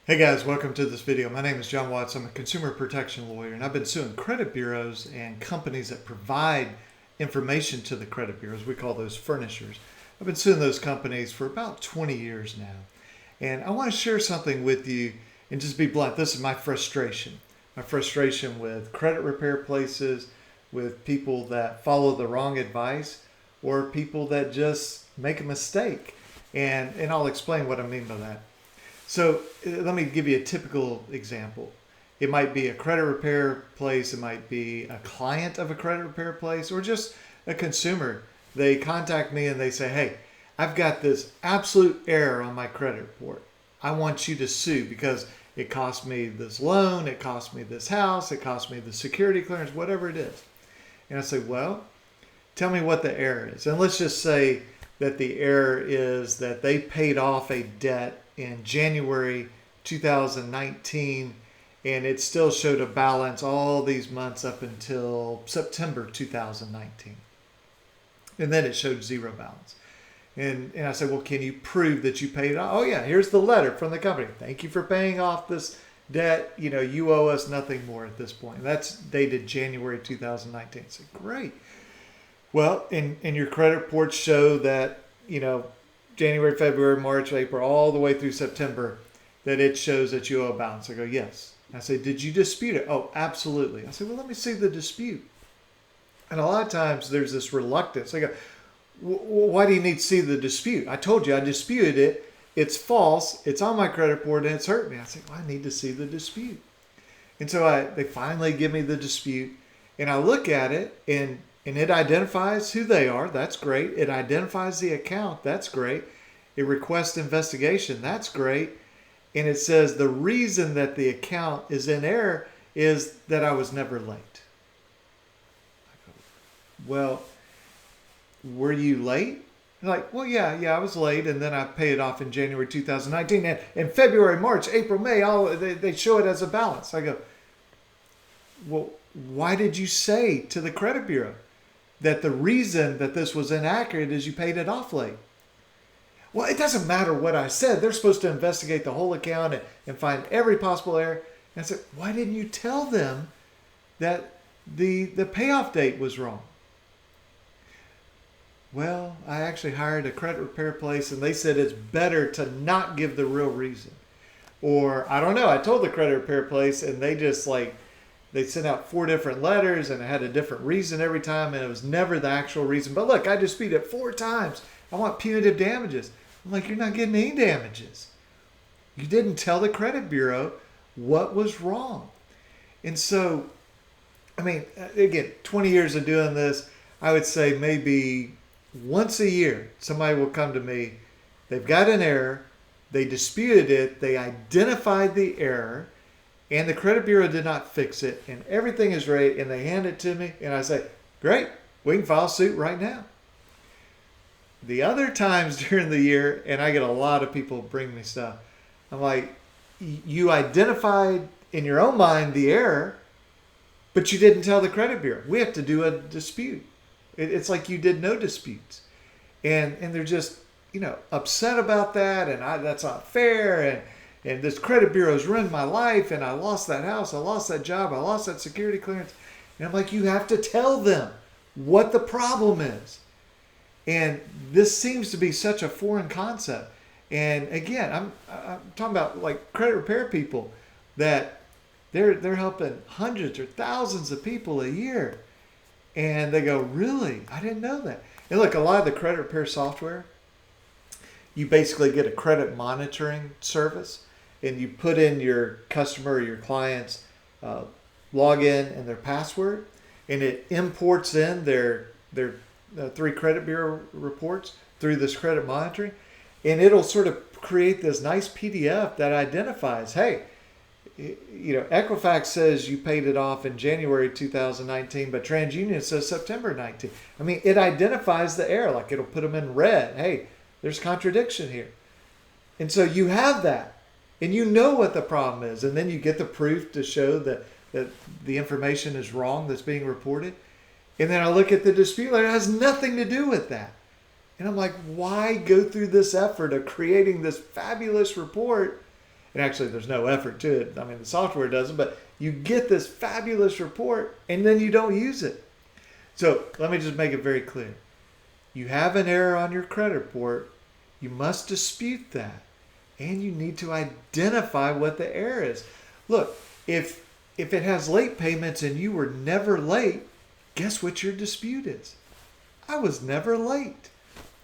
Hey guys, welcome to this video. My name is John Watts. I'm a consumer protection lawyer, and I've been suing credit bureaus and companies that provide information to the credit bureaus. We call those furnishers. I've been suing those companies for about 20 years now. And I want to share something with you and just be blunt. This is my frustration. My frustration with credit repair places, with people that follow the wrong advice, or people that just make a mistake. And I'll explain what I mean by that. So let me give you a typical example. It might be a credit repair place, it might be a client of a credit repair place, or just a consumer. They contact me and they say, hey, I've got this absolute error on my credit report. I want you to sue because it cost me this loan, it cost me this house, it cost me the security clearance, whatever it is. And I say, well, tell me what the error is. And let's just say that the error is that they paid off a debt in January 2019, and it still showed a balance all these months up until September 2019. And then it showed zero balance. And I said, well, can you prove that you paid it off? Oh yeah, here's the letter from the company. Thank you for paying off this debt. You know, you owe us nothing more at this point. And that's dated January 2019. I said, great. Well, and your credit reports show that, you know, January, February, March, April, all the way through September, that it shows that you owe a balance. I go, yes. I say, did you dispute it? Oh, absolutely. I said, well, let me see the dispute. And a lot of times there's this reluctance. I go, why do you need to see the dispute? I told you I disputed it. It's false. It's on my credit report and it's hurt me. I said, well, I need to see the dispute. And so they finally give me the dispute and I look at it and it identifies who they are. That's great. It identifies the account. That's great. It requests investigation. That's great. And it says the reason that the account is in error is that I was never late. I go, well, were you late? They're like, well, yeah, I was late. And then I pay it off in January 2019. And in February, March, April, May, they show it as a balance. I go, well, why did you say to the credit bureau that the reason that this was inaccurate is you paid it off late? Well, it doesn't matter what I said. They're supposed to investigate the whole account and find every possible error. And I said, why didn't you tell them that the payoff date was wrong? Well, I actually hired a credit repair place and they said it's better to not give the real reason. Or, I don't know, I told the credit repair place and they just they sent out 4 different letters and it had a different reason every time and it was never the actual reason. But look, I disputed it 4 times. I want punitive damages. I'm like, you're not getting any damages. You didn't tell the credit bureau what was wrong. And so, I mean, again, 20 years of doing this, I would say maybe once a year, somebody will come to me. They've got an error. They disputed it. They identified the error. And the credit bureau did not fix it, and everything is right, and they hand it to me, and I say, great, we can file suit right now. The other times during the year, and I get a lot of people bring me stuff, I'm like, you identified in your own mind the error, but you didn't tell the credit bureau. We have to do a dispute. It's like you did no disputes. And they're just, upset about that, and that's not fair, and this credit bureau's ruined my life, and I lost that house, I lost that job, I lost that security clearance. And I'm like, you have to tell them what the problem is. And this seems to be such a foreign concept. And again, I'm talking about like credit repair people that they're helping hundreds or thousands of people a year. And they go, really? I didn't know that. And look, a lot of the credit repair software, you basically get a credit monitoring service. And you put in your customer or your client's login and their password, and it imports in their 3 credit bureau reports through this credit monitoring, and it'll sort of create this nice PDF that identifies, hey, Equifax says you paid it off in January 2019, but TransUnion says September 19. I mean, it identifies the error, like it'll put them in red. Hey, there's contradiction here. And so you have that. And you know what the problem is. And then you get the proof to show that the information is wrong that's being reported. And then I look at the dispute letter. It has nothing to do with that. And I'm like, why go through this effort of creating this fabulous report And actually, there's no effort to it. I mean, the software doesn't, but you get this fabulous report and then you don't use it. So let me just make it very clear. You have an error on your credit report. You must dispute that. And you need to identify what the error is. Look, if it has late payments and you were never late, guess what your dispute is? I was never late.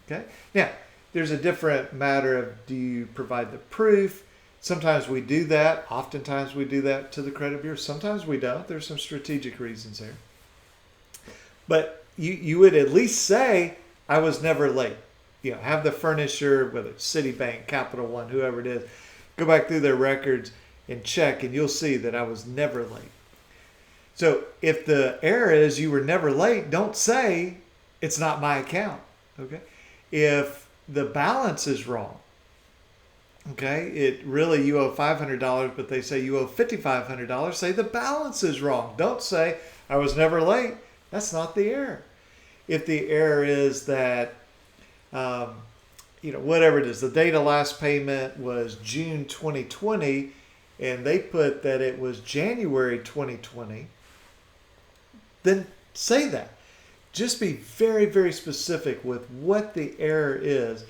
Okay? Now, there's a different matter of, do you provide the proof? Sometimes we do that. Oftentimes we do that to the credit bureau. Sometimes we don't. There's some strategic reasons there. But you would at least say, I was never late. Have the furnisher, whether it's Citibank, Capital One, whoever it is, go back through their records and check, and you'll see that I was never late. So if the error is you were never late, don't say it's not my account. Okay? If the balance is wrong, okay, you owe $500, but they say you owe $5,500, say the balance is wrong. Don't say I was never late. That's not the error. If the error is that whatever it is, the date of last payment was June 2020, and they put that it was January 2020, then say that. Just be very, very specific with what the error is.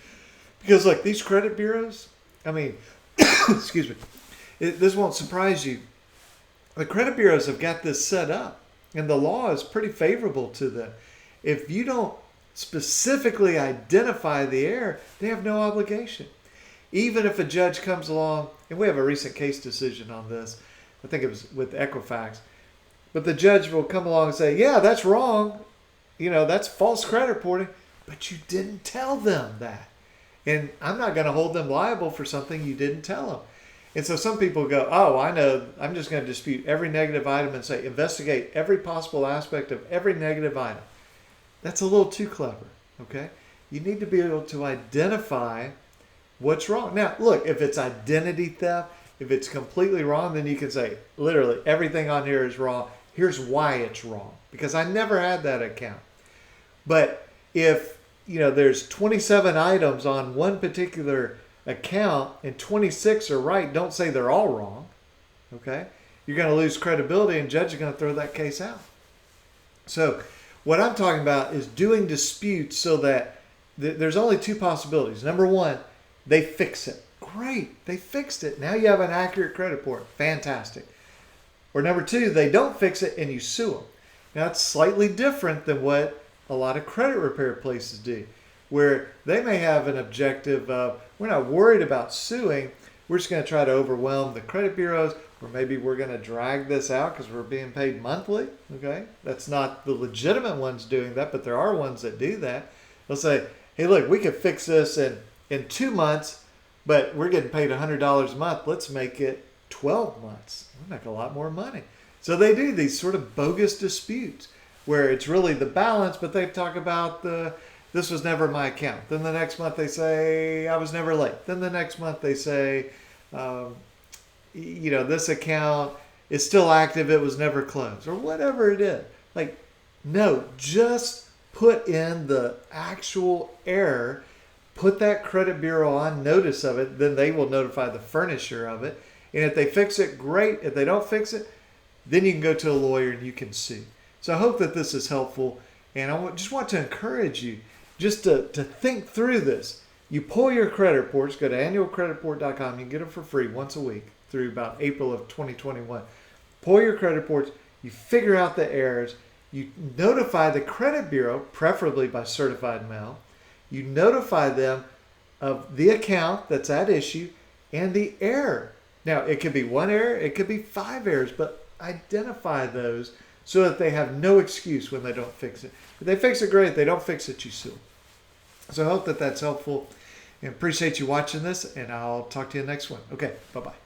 Because look, these credit bureaus, excuse me, this won't surprise you. The credit bureaus have got this set up, and the law is pretty favorable to them. If you don't specifically identify the error, they have no obligation. Even if a judge comes along, and we have a recent case decision on this, I think it was with Equifax, but the judge will come along and say, yeah, that's wrong. That's false credit reporting, but you didn't tell them that. And I'm not going to hold them liable for something you didn't tell them. And so some people go, oh, I know, I'm just going to dispute every negative item and say, investigate every possible aspect of every negative item. That's a little too clever, okay? You need to be able to identify what's wrong. Now, look, if it's identity theft, if it's completely wrong, then you can say, literally, everything on here is wrong. Here's why it's wrong, because I never had that account. But if, there's 27 items on one particular account and 26 are right, don't say they're all wrong, okay? You're going to lose credibility and judge is going to throw that case out. So what I'm talking about is doing disputes so that there's only two possibilities. Number one, they fix it. Great, they fixed it. Now you have an accurate credit report. Fantastic. Or number two, they don't fix it and you sue them. Now it's slightly different than what a lot of credit repair places do, where they may have an objective of, we're not worried about suing, we're just going to try to overwhelm the credit bureaus, or maybe we're going to drag this out because we're being paid monthly. Okay, that's not the legitimate ones doing that, but there are ones that do that. They'll say, hey, look, we could fix this in 2 months, but we're getting paid $100 a month. Let's make it 12 months. We'll make a lot more money. So they do these sort of bogus disputes where it's really the balance, but they talk about this was never my account. Then the next month they say, I was never late. Then the next month they say, this account is still active. It was never closed, or whatever it is. Like, no, just put in the actual error, put that credit bureau on notice of it, then they will notify the furnisher of it. And if they fix it, great. If they don't fix it, then you can go to a lawyer and you can sue. So I hope that this is helpful. And I just want to encourage you just to think through this. You pull your credit reports, go to annualcreditreport.com. You can get them for free once a week through about April of 2021. Pull your credit reports. You figure out the errors. You notify the credit bureau, preferably by certified mail. You notify them of the account that's at issue and the error. Now, it could be one error, it could be 5 errors, but identify those so that they have no excuse when they don't fix it. If they fix it, great. If they don't fix it, you sue. So I hope that that's helpful, and appreciate you watching this, and I'll talk to you next one. Okay, bye-bye.